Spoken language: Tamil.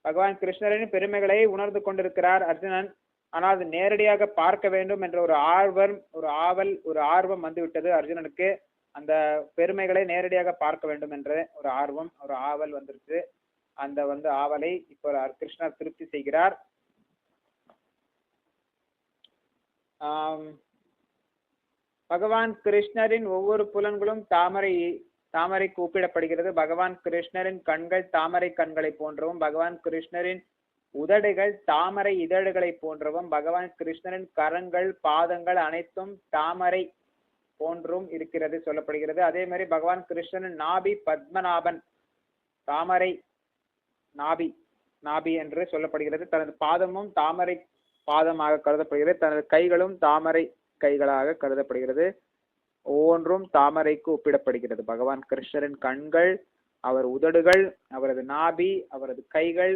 பகவான் கிருஷ்ணரின் பெருமைகளை உணர்ந்து கொண்டிருக்கிறார் அர்ஜுனன். ஆனால் அது நேரடியாக பார்க்க வேண்டும் என்ற ஒரு ஆர்வம் வந்துவிட்டது அர்ஜுனனுக்கு. அந்த பெருமைகளை நேரடியாக பார்க்க வேண்டும் என்ற ஒரு ஆவல் வந்துருச்சு. அந்த ஆவலை இப்போ கிருஷ்ணர் திருப்தி செய்கிறார். பகவான் கிருஷ்ணரின் ஒவ்வொரு புலன்களும் தாமரைக்கு ஒப்பிடப்படுகிறது. பகவான் கிருஷ்ணரின் கண்கள் தாமரை கண்களை போன்றவும், பகவான் கிருஷ்ணரின் உதடுகள் தாமரை இதழ்களை போன்றவும், பகவான் கிருஷ்ணரின் கரங்கள் பாதங்கள் அனைத்தும் தாமரை போன்றும் இருக்கிறது சொல்லப்படுகிறது. அதே மாதிரி பகவான் கிருஷ்ணரின் நாபி பத்மநாபன், தாமரை நாபி என்று சொல்லப்படுகிறது. தனது பாதமும் தாமரை பாதமாக கருதப்படுகிறது. தனது கைகளும் தாமரை கைகளாக கருதப்படுகிறது. ஒவ்வொன்றும் தாமரைக்கு ஒப்பிடப்படுகிறது. பகவான் கிருஷ்ணரின் கண்கள், அவர் உதடுகள், அவரது நாபி, அவரது கைகள்